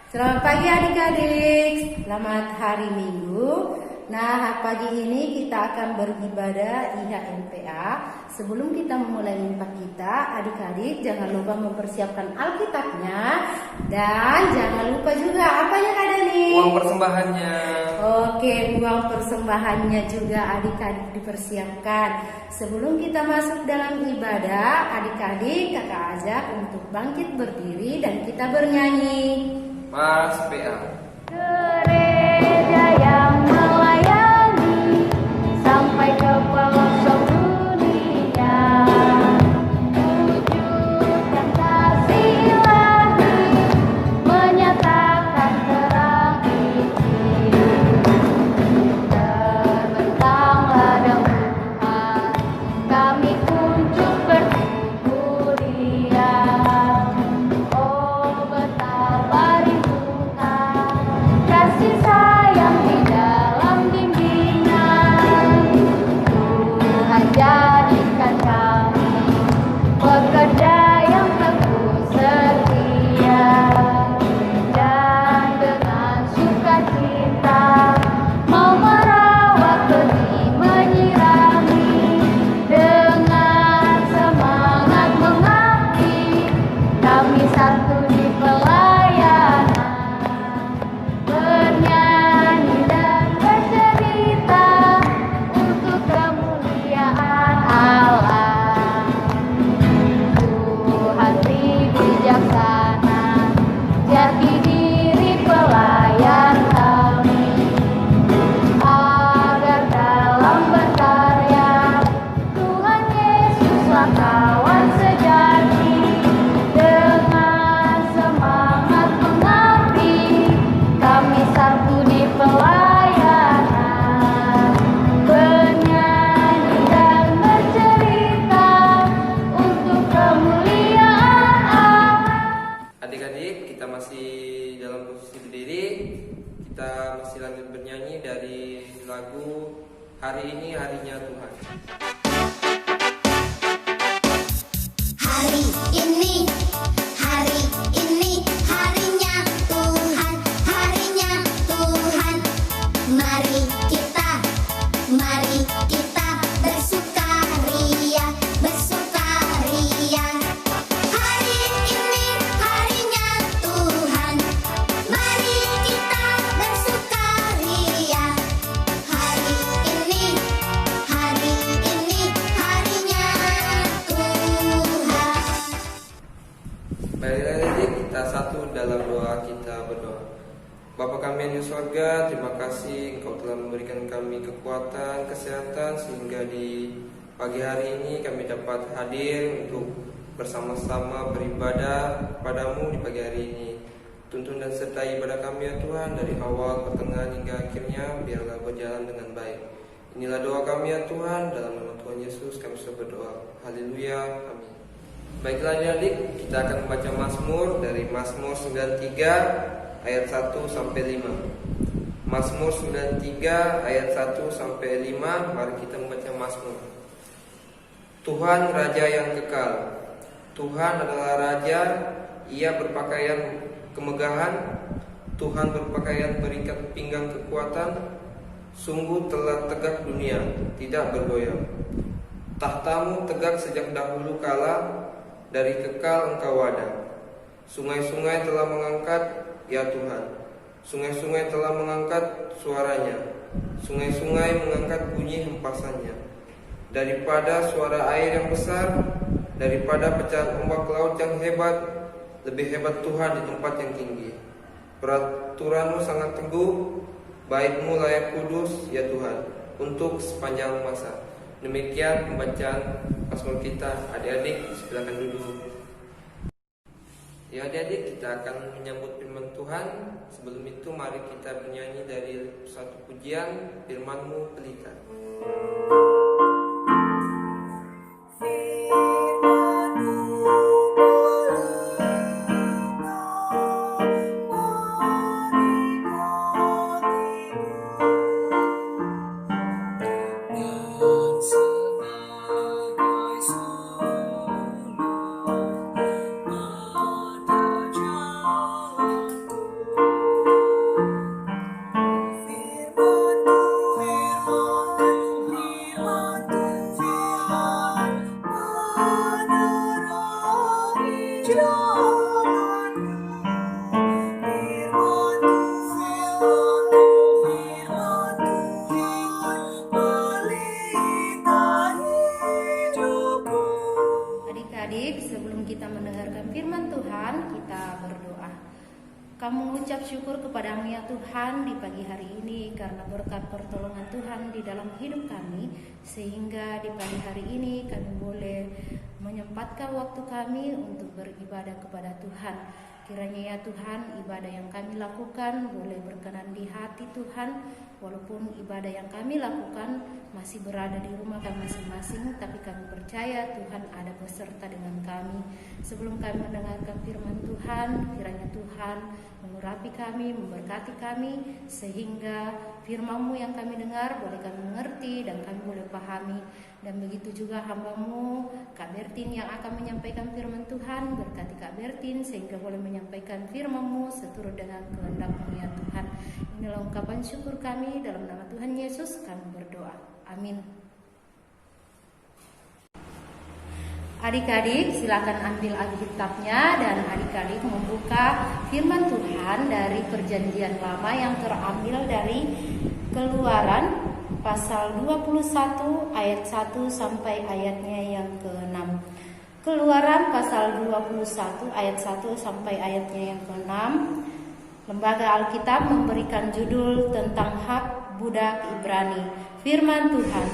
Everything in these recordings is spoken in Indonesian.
Selamat pagi adik-adik, selamat hari Minggu. Nah, pagi ini kita akan beribadah IHMPA. Sebelum kita memulai impak kita, adik-adik jangan lupa mempersiapkan Alkitabnya. Dan jangan lupa juga apanya Kak Dani? Uang persembahannya. Oke, uang persembahannya juga adik-adik dipersiapkan. Sebelum kita masuk dalam ibadah, adik-adik kakak ajak untuk bangkit berdiri dan kita bernyanyi. Mas PA. Gereja yang melayani sampai ke pelosok dunia, wujudkan kasih ilahi, menyatakan terang Injil. Terbentanglah daun Tuhan, kami kunjung bertemu Dia. Oh betapa kasih sayang di dalam bimbingan Tuhan, jadikan kami pekerja yang teguh setia, dan dengan sukacita mau merawat benih, menyirami, dengan semangat mengabdi kami satu di pelayanan, bernyanyi dan bercerita untuk kemuliaan Allah. Tuhan bijaksana, jati diri pelayan kami, agar dalam berkarya Tuhan Yesuslah kawan sejati, dengan semangat mengabdi kami satu di pelayanan, bernyanyi dan bercerita untuk kemuliaan Allah. Adik-adik, kita masih dalam posisi berdiri. Kita masih lanjut bernyanyi dari lagu Hari Ini Harinya Tuhan. Hari ini harinya Tuhan, harinya Tuhan. Mari kita bersukaria, bersukaria. Hari ini harinya Tuhan, mari kita bersukaria. Hari ini harinya Tuhan. Baiklah adik, kita satu dalam doa, kita berdoa. Bapa kami yang di surga, terima kasih Engkau telah memberikan kami kekuatan, kesehatan, sehingga di pagi hari ini kami dapat hadir untuk bersama-sama beribadah padamu di pagi hari ini. Tuntun dan sertai ibadah kami ya Tuhan, dari awal, pertengahan hingga akhirnya, biarlah berjalan dengan baik. Inilah doa kami ya Tuhan, dalam nama Tuhan Yesus kami sudah berdoa. Haleluya, amin. Baiklah adik-adik, kita akan membaca Mazmur dari Mazmur 93 ayat 1 sampai 5. Mazmur 93 ayat 1 sampai 5. Mari kita membaca Mazmur. Tuhan Raja yang kekal. Tuhan adalah Raja, Ia berpakaian kemegahan. Tuhan berpakaian berikat pinggang kekuatan. Sungguh telah tegak dunia, tidak bergoyang. Tahtamu tegak sejak dahulu kala, dari kekal Engkau ada. Sungai-sungai telah mengangkat, ya Tuhan. Sungai-sungai telah mengangkat suaranya. Sungai-sungai mengangkat bunyi hempasannya. Daripada suara air yang besar, daripada pecahan ombak laut yang hebat, lebih hebat Tuhan di tempat yang tinggi. Peraturanmu sangat teguh, baik-Mu layak kudus, ya Tuhan, untuk sepanjang masa. Demikian pembacaan Mazmur kita. Adik-adik, silakan duduk. Ya adik-adik, kita akan menyambut firman Tuhan. Sebelum itu mari kita bernyanyi dari satu pujian, Firman-Mu Pelita. Adik-adik, sebelum kita mendengarkan firman Tuhan, kita berdoa. Kami mengucap syukur kepadamu ya Tuhan di pagi hari ini karena berkat pertolongan Tuhan di dalam hidup kami, sehingga di pagi hari ini kami boleh menyempatkan waktu kami untuk beribadah kepada Tuhan. Kiranya ya Tuhan, ibadah yang kami lakukan boleh berkenan di hati Tuhan, walaupun ibadah yang kami lakukan masih berada di rumah kami masing-masing, tapi kami percaya Tuhan ada beserta dengan kami. Sebelum kami mendengarkan firman Tuhan, kiranya Tuhan mengurapi kami, memberkati kami, sehingga firman-Mu yang kami dengar boleh kami mengerti dan kami boleh pahami. Dan begitu juga hamba-Mu, Kak Bertin, yang akan menyampaikan firman Tuhan, berkati Kak Bertin sehingga boleh menyampaikan firman-Mu seturut dengan kehendak-Mu ya Tuhan. Inilah ungkapan syukur kami, dalam nama Tuhan Yesus kami berdoa. Amin. Adik-adik silakan ambil Alkitabnya dan adik-adik membuka firman Tuhan dari Perjanjian Lama yang terambil dari Keluaran pasal 21 ayat 1 sampai ayatnya yang ke-6. Keluaran pasal 21 ayat 1 sampai ayatnya yang ke-6. Lembaga Alkitab memberikan judul tentang hak budak Ibrani. Firman Tuhan,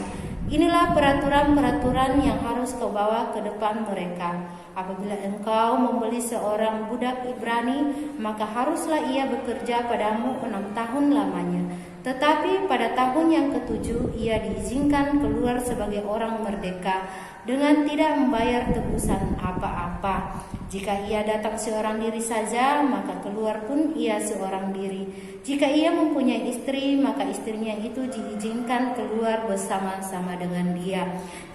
inilah peraturan-peraturan yang harus kau bawa ke depan mereka. Apabila engkau membeli seorang budak Ibrani, maka haruslah ia bekerja padamu 6 tahun lamanya. Tetapi pada tahun yang ke-7 ia diizinkan keluar sebagai orang merdeka dengan tidak membayar tebusan apa-apa. Jika ia datang seorang diri saja, maka keluar pun ia seorang diri. Jika ia mempunyai istri, maka istrinya itu diizinkan keluar bersama-sama dengan dia.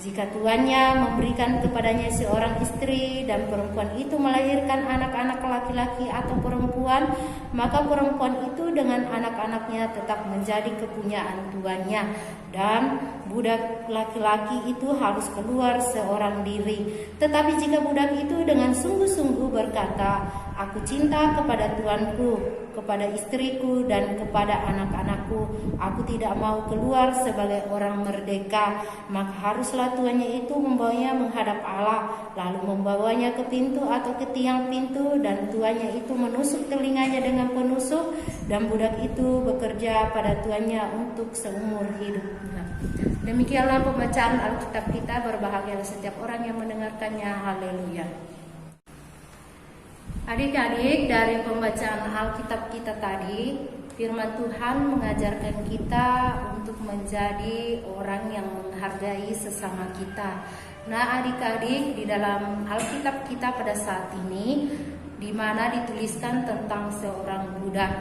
Jika tuannya memberikan kepadanya seorang istri dan perempuan itu melahirkan anak-anak laki-laki atau perempuan, maka perempuan itu dengan anak-anaknya tetap menjadi kepunyaan tuannya, dan budak laki-laki itu harus keluar seorang diri. Tetapi jika budak itu dengan sungguh-sungguh berkata, aku cinta kepada tuanku, kepada istriku dan kepada anak-anakku, aku tidak mau keluar sebagai orang merdeka, maka haruslah tuannya itu membawanya menghadap Allah, lalu membawanya ke pintu atau ke tiang pintu, dan tuannya itu menusuk telinganya dengan penusuk, dan budak itu bekerja pada tuannya untuk seumur hidup. Demikianlah pembacaan Alkitab kita. Berbahagialah setiap orang yang mendengarkannya. Haleluya. Adik-adik, dari pembacaan Alkitab kita tadi, firman Tuhan mengajarkan kita untuk menjadi orang yang menghargai sesama kita. Nah, adik-adik, di dalam Alkitab kita pada saat ini, di mana dituliskan tentang seorang budak.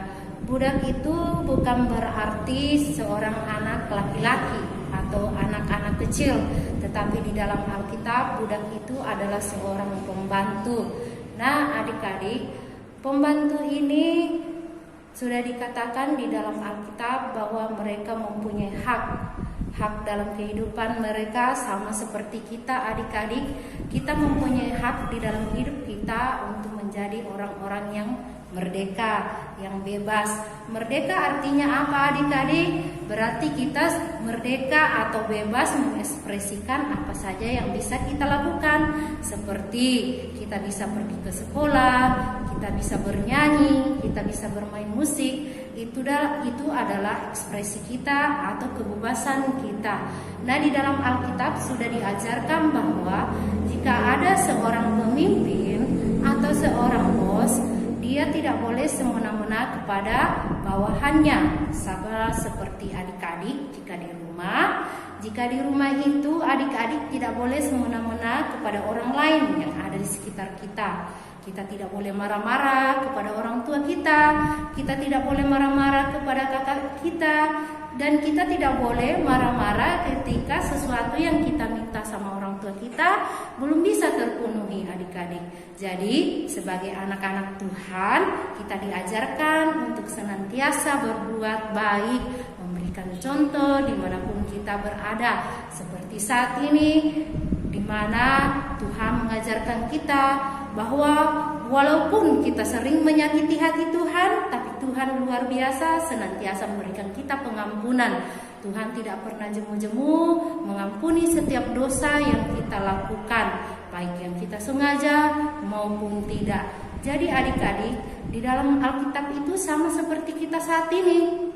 Budak itu bukan berarti seorang anak laki-laki atau anak-anak kecil, tetapi di dalam Alkitab budak itu adalah seorang pembantu. Nah, adik-adik, pembantu ini sudah dikatakan di dalam Alkitab bahwa mereka mempunyai hak dalam kehidupan mereka, sama seperti kita adik-adik. Kita mempunyai hak di dalam hidup kita untuk menjadi orang-orang yang merdeka, yang bebas. Merdeka artinya apa adik-adik? Berarti kita merdeka atau bebas mengekspresikan apa saja yang bisa kita lakukan. Seperti kita bisa pergi ke sekolah, kita bisa bernyanyi, kita bisa bermain musik. Itu adalah ekspresi kita atau kebebasan kita. Nah, di dalam Alkitab sudah diajarkan bahwa jika ada seorang pemimpin atau seorang bos, dia tidak boleh semena-mena kepada bawahannya. Sama seperti adik-adik jika di rumah itu adik-adik tidak boleh semena-mena kepada orang lain yang ada di sekitar kita. Kita tidak boleh marah-marah kepada orang tua kita, kita tidak boleh marah-marah kepada kakak kita, dan kita tidak boleh marah-marah ketika sesuatu yang kita minta sama orang tua kita belum bisa terpenuhi adik-adik. Jadi sebagai anak-anak Tuhan, kita diajarkan untuk senantiasa berbuat baik, memberikan contoh dimanapun kita berada. Seperti saat ini, di mana Tuhan mengajarkan kita bahwa walaupun kita sering menyakiti hati Tuhan, tapi Tuhan luar biasa senantiasa memberikan kita pengampunan. Tuhan tidak pernah jemu-jemu mengampuni setiap dosa yang kita lakukan. baik yang kita sengaja maupun tidak. Jadi adik-adik, di dalam Alkitab itu sama seperti kita saat ini,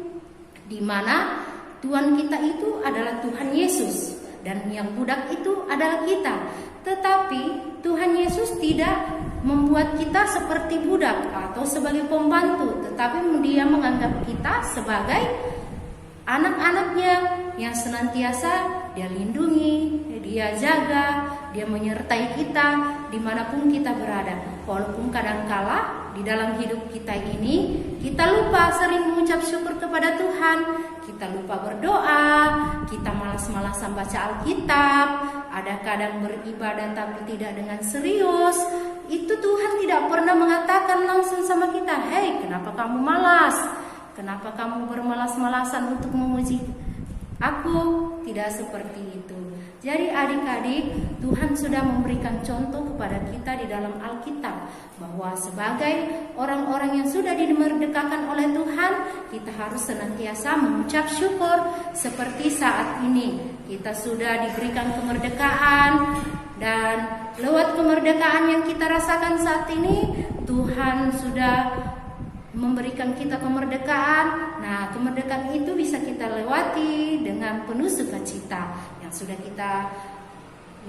di mana Tuhan kita itu adalah Tuhan Yesus dan yang budak itu adalah kita. Tetapi Tuhan Yesus tidak membuat kita seperti budak atau sebagai pembantu, tetapi Dia menganggap kita sebagai anak-anaknya yang senantiasa Dia lindungi, Dia jaga, Dia menyertai kita dimanapun kita berada. Walaupun kadangkala di dalam hidup kita ini kita lupa sering mengucap syukur kepada Tuhan, kita lupa berdoa, kita malas-malasan baca Alkitab, ada kadang beribadah tapi tidak dengan serius. Itu Tuhan tidak pernah mengatakan langsung sama kita, "Hei, kenapa kamu malas? Kenapa kamu bermalas-malasan untuk memuji Aku?" Tidak seperti itu. Jadi adik-adik, Tuhan sudah memberikan contoh kepada kita di dalam Alkitab bahwa sebagai orang-orang yang sudah dimerdekakan oleh Tuhan, kita harus senantiasa mengucap syukur. Seperti saat ini kita sudah diberikan kemerdekaan, dan lewat kemerdekaan yang kita rasakan saat ini, Tuhan sudah memberikan kita kemerdekaan. Nah, kemerdekaan itu bisa kita lewati dengan penuh sukacita yang sudah kita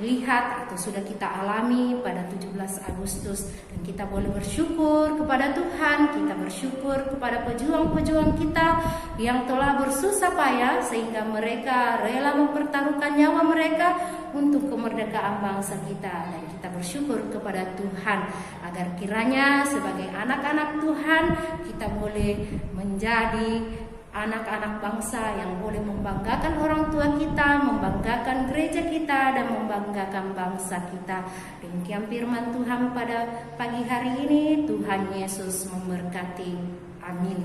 lihat atau sudah kita alami pada 17 Agustus, dan kita boleh bersyukur kepada Tuhan, kita bersyukur kepada pejuang-pejuang kita yang telah bersusah payah sehingga mereka rela mempertaruhkan nyawa mereka untuk kemerdekaan bangsa kita, dan kita bersyukur kepada Tuhan agar kiranya sebagai anak-anak Tuhan kita boleh menjadi anak-anak bangsa yang boleh membanggakan orang tua kita, membanggakan gereja kita, dan membanggakan bangsa kita. Demikian firman Tuhan pada pagi hari ini. Tuhan Yesus memberkati. Amin.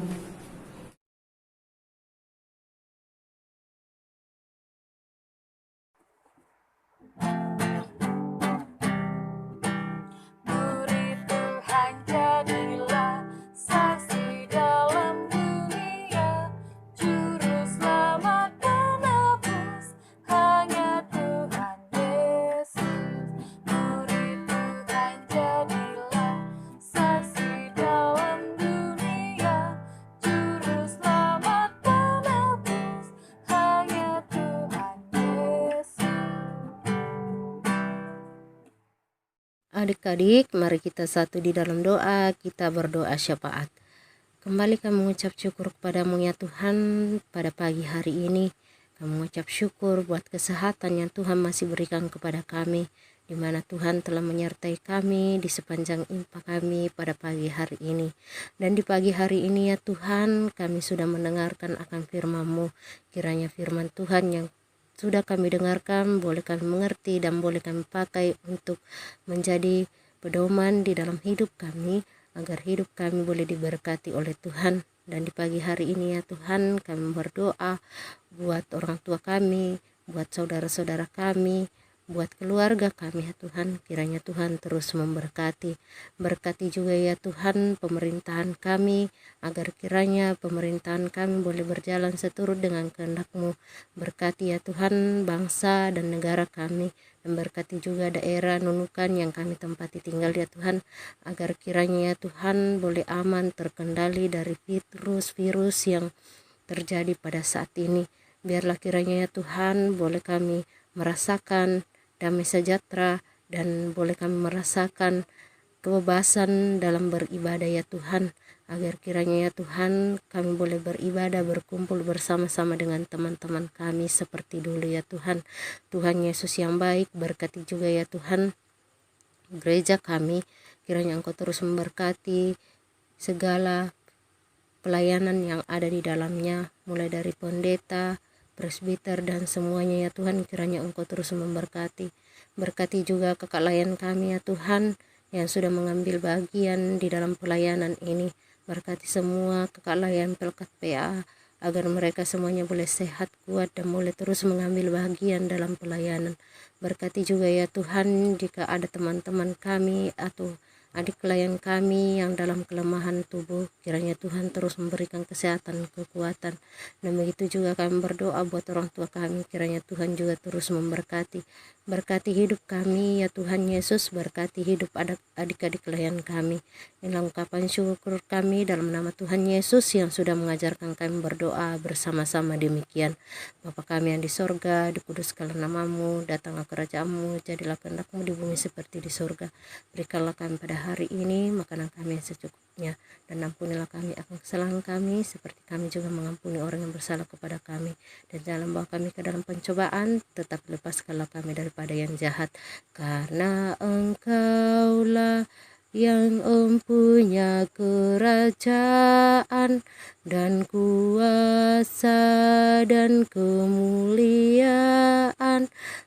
Murid Tuhan jadilah saksi dalam dunia, juru selamat penebus hanya Tuhan Yesus. Murid Tuhan jadilah saksi dalam dunia, juru selamat penebus hanya Tuhan Yesus. Adik-adik, mari kita satu di dalam doa, kita berdoa syafaat. Kembali kami mengucap syukur kepadamu ya Tuhan pada pagi hari ini. Kami mengucap syukur buat kesehatan yang Tuhan masih berikan kepada kami, di mana Tuhan telah menyertai kami di sepanjang impa kami pada pagi hari ini. Dan di pagi hari ini ya Tuhan, kami sudah mendengarkan akan firman-Mu. Kiranya firman Tuhan yang sudah kami dengarkan boleh kami mengerti dan boleh kami pakai untuk menjadi pedoman di dalam hidup kami, agar hidup kami boleh diberkati oleh Tuhan. Dan di pagi hari ini ya Tuhan, kami berdoa buat orang tua kami, buat saudara-saudara kami, buat keluarga kami ya Tuhan. Kiranya Tuhan terus memberkati. Berkati juga ya Tuhan pemerintahan kami, agar kiranya pemerintahan kami boleh berjalan seturut dengan kehendak-Mu. Berkati ya Tuhan bangsa dan negara kami, dan berkati juga daerah Nunukan yang kami tempati tinggal ya Tuhan, agar kiranya ya Tuhan boleh aman, terkendali dari virus-virus yang terjadi pada saat ini. Biarlah kiranya ya Tuhan boleh kami merasakan damai sejahtera, dan boleh kami merasakan kebebasan dalam beribadah ya Tuhan, agar kiranya ya Tuhan kami boleh beribadah, berkumpul bersama-sama dengan teman-teman kami seperti dulu ya Tuhan. Tuhan Yesus yang baik, berkati juga ya Tuhan gereja kami, kiranya Engkau terus memberkati segala pelayanan yang ada di dalamnya, mulai dari pendeta, presbiter, dan semuanya ya Tuhan. Kiranya Engkau terus memberkati. Berkati juga kakak layan kami ya Tuhan yang sudah mengambil bagian di dalam pelayanan ini. Berkati semua kakak layan Pelkat PA, agar mereka semuanya boleh sehat, kuat, dan boleh terus mengambil bagian dalam pelayanan. Berkati juga ya Tuhan jika ada teman-teman kami atau adik klien kami yang dalam kelemahan tubuh. Kiranya Tuhan terus memberikan kesehatan, kekuatan. Dan begitu juga kami berdoa buat orang tua kami, kiranya Tuhan juga terus memberkati. Berkati hidup kami ya Tuhan Yesus, berkati hidup adik-adik klien kami. Inilah ungkapan syukur kami dalam nama Tuhan Yesus yang sudah mengajarkan kami berdoa bersama-sama demikian. Bapa kami yang di sorga, dikuduskanlah namamu, datanglah kerajaanmu, jadilah kehendak-mu di bumi seperti di sorga. Berikanlah kami pada hari ini makanan kami yang secukupnya, dan ampunilah kami akan kesalahan kami seperti kami juga mengampuni orang yang bersalah kepada kami. Dan jangan bawa kami ke dalam pencobaan, tetap lepaskanlah kami daripada yang jahat, karena Engkaulah yang mempunyai kerajaan dan kuasa dan kemuliaan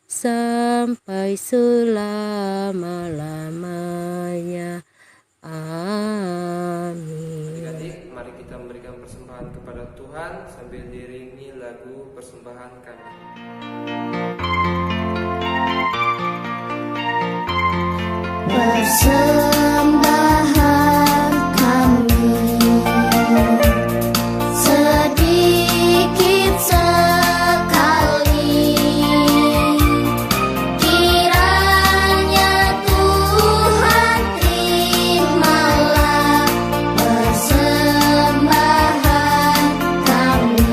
sampai selama-lamanya. Amin. Adik-adik, mari kita memberikan persembahan kepada Tuhan sambil diiringi lagu persembahan kami. Persembahan kami sedikit sekali, kiranya Tuhan terimalah persembahan kami.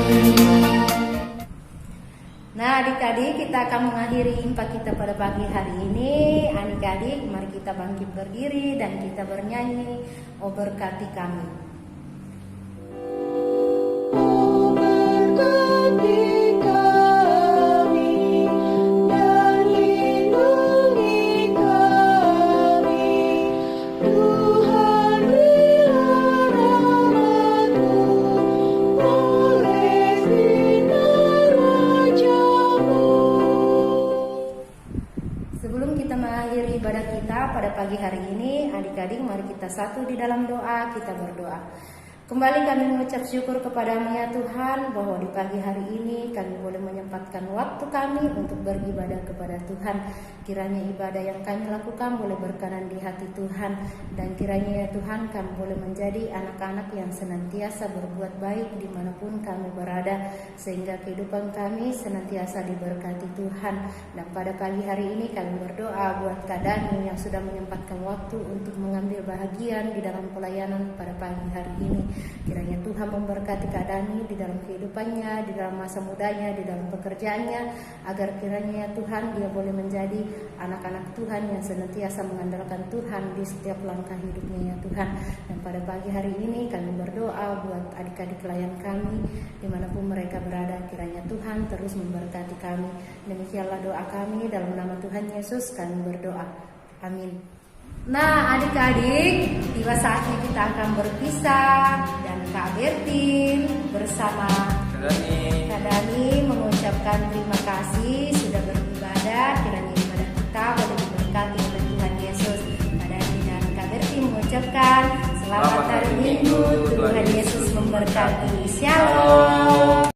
Nah adik-adik, kita akan mengakhiri impak kita pada pagi hari ini. Adik-adik, mari kita bangkit berdiri dan kita bernyanyi, "Oh berkati kami." Berkati kami dan lindungi kami, Tuhan bila rahmat-Mu oleh sinar wajah-Mu. Sebelum kita mengakhiri ibadah kita pada pagi hari ini, adik-adik mari kita satu di dalam doa, kita berdoa. Kembali kami mengucap syukur kepada-Mu ya Tuhan, bahwa di pagi hari ini kami boleh menyempatkan waktu kami untuk beribadah kepada Tuhan. Kiranya ibadah yang kami lakukan boleh berkenan di hati Tuhan, dan kiranya ya Tuhan kami boleh menjadi anak-anak yang senantiasa berbuat baik dimanapun kami berada, sehingga kehidupan kami senantiasa diberkati Tuhan. Dan pada pagi hari ini kami berdoa buat Kak Dani yang sudah menyempatkan waktu untuk mengambil bahagian di dalam pelayanan pada pagi hari ini. Kiranya Tuhan memberkati Kak Dani di dalam kehidupannya, di dalam masa mudanya, di dalam pekerjaannya, agar kiranya Tuhan dia boleh menjadi anak-anak Tuhan yang senantiasa mengandalkan Tuhan di setiap langkah hidupnya ya Tuhan. Dan pada pagi hari ini kami berdoa buat adik-adik klien kami dimanapun mereka berada, kiranya Tuhan terus memberkati kami. Demikianlah doa kami, dalam nama Tuhan Yesus kami berdoa. Amin. Nah adik-adik, tiba saatnya kita akan berpisah, dan Kak Bertin bersama Kak Dani mengucapkan terima kasih sudah beribadah. Kiranya ibadah kita boleh diberkati oleh Tuhan Yesus. Kak Dani dan Kak Bertin mengucapkan selamat hari Minggu, Tuhan Yesus memberkati. Shalom.